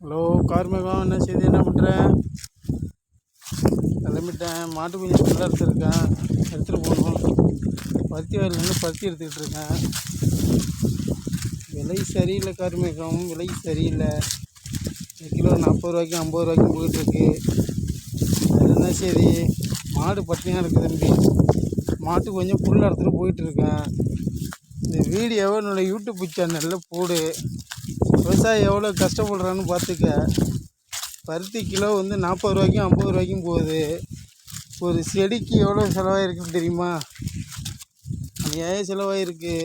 Hello கார்மேகம், என்ன செய்தி? என்ன பண்ணுறேன்? கிளம்பிட்டேன். மாட்டு கொஞ்சம் நல்லா எடுத்துருக்கேன், எடுத்துகிட்டு போகணும். பருத்தி வயல்லேருந்து பருத்தி எடுத்துக்கிட்டு இருக்கேன். விலை சரியில்லை கார்மேகம், விலை சரியில்லை. கிலோ 40 ரூபாய்க்கும் 50 ரூபாய்க்கும் போயிட்டுருக்கு. அது என்ன சரி, மாடு பட்டினியாக இருக்குது தம்பி. மாட்டுக்கு கொஞ்சம் புல் எடுத்துகிட்டு போயிட்டுருக்கேன். இந்த வீடியோவை என்னோடய யூடியூப் சேனலில் போடு. விவசாயி எவ்வளோ கஷ்டப்படுறான்னு பார்த்துக்க. பருத்தி கிலோ 40 ரூபாய்க்கும் 50 ரூபாய்க்கும் போகுது. ஒரு செடிக்கு எவ்வளோ செலவாயிருக்குன்னு தெரியுமா? ஏன் செலவாயிருக்கு?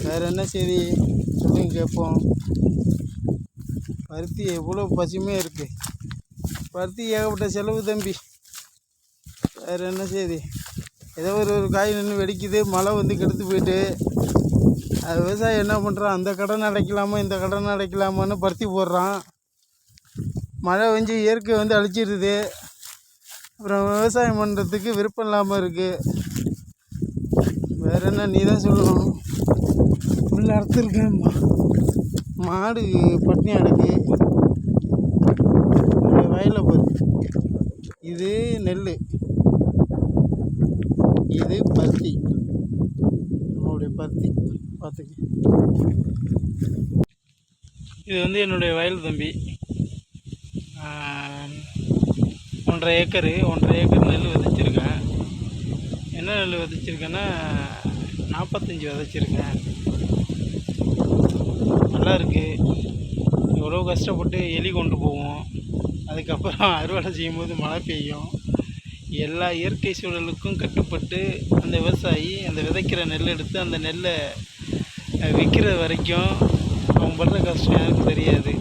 வேறு என்ன சரி சொல்லுங்க கேட்போம். பருத்தி எவ்வளோ பசுமையாக இருக்குது. பருத்தி ஏகப்பட்ட செலவு தம்பி. வேறு என்ன செய்தி? ஏதோ ஒரு காய் நின்று வெடிக்குது, மழை கெடுத்து போயிட்டு அது விவசாயி என்ன பண்ணுறான்? அந்த கடன் அடைக்கலாமா இந்த கடன் அடைக்கலாமான்னு பருத்தி போடுறான். மழை பெஞ்சு இயற்கை அழிச்சிடுது. அப்புறம் விவசாயம் பண்ணுறதுக்கு விருப்பம் இல்லாமல் இருக்குது. வேறு என்ன, நீ தான் சொல்லணும். உள்ள அறுத்துருக்கேன், மாடு பட்டினி அடக்கு. வயலில் போகுது. இது நெல், இது பருத்தி. நம்மளுடைய பருத்தி பார்த்துக்க. இது என்னுடைய வயல் தம்பி. 1.5 ஏக்கர் நெல் விதைச்சிருக்கேன். என்ன நெல் விதைச்சிருக்கேன்னா 45 விதைச்சிருக்கேன். நல்லா இருக்குது. எவ்வளோ கஷ்டப்பட்டு எலி கொண்டு போவோம். அதுக்கப்புறம் அறுவடை செய்யும்போது மழை பெய்யும். எல்லா இயற்கை சூழலுக்கும் கட்டுப்பட்டு அந்த விவசாயி அந்த விதைக்கிற நெல் எடுத்து அந்த நெல்லை விற்கிற வரைக்கும் அவன் படுற கஷ்டம் யாருக்கும் தெரியாது.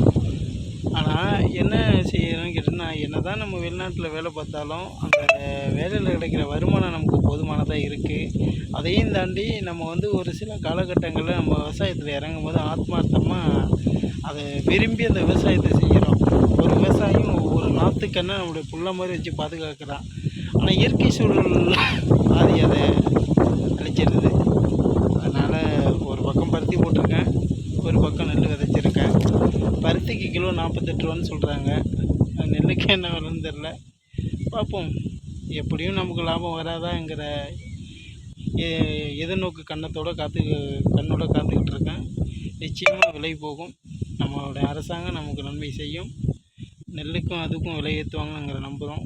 ஆனால் என்ன செய்யணும்னு கேட்டிங்கன்னா, என்ன தான் நம்ம வெளிநாட்டில் வேலை பார்த்தாலும் அந்த வேலையில் கிடைக்கிற வருமானம் நமக்கு போதுமானதாக இருக்குது. அதையும் தாண்டி நம்ம ஒரு சில காலகட்டங்களில் நம்ம விவசாயத்தில் இறங்கும் போது ஆத்மார்த்தமாக அதை விரும்பி அந்த விவசாயத்தை செய்கிறோம். ஒரு விவசாயம் ஒரு நாற்றுக்கண்ணை நம்மளுடைய புள்ள மாதிரி வச்சு பாதுகாக்கிறான். ஆனால் இயற்கை சூழல் பாதி அதை அழிச்சிடுது. அதனால் ஒரு பக்கம் பருத்தி போட்டிருக்கேன், ஒரு பக்கம் நெல் விதைச்சிருக்கேன். பருத்திக்கு கிலோ 48 ரூபான்னு சொல்கிறாங்க. நெல்லுக்கு என்ன விலைன்னு தெரில. பார்ப்போம். எப்படியும் நமக்கு லாபம் வராதாங்கிற எதிர்நோக்கு கண்ணோட காத்துக்கிட்டு இருக்கேன். நிச்சயமாக விலை போகும். நம்மளுடைய அரசாங்கம் நமக்கு நன்மை செய்யும். நெல்லுக்கும் அதுக்கும் விலை ஏற்றுவாங்கங்கிற நம்புகிறோம்.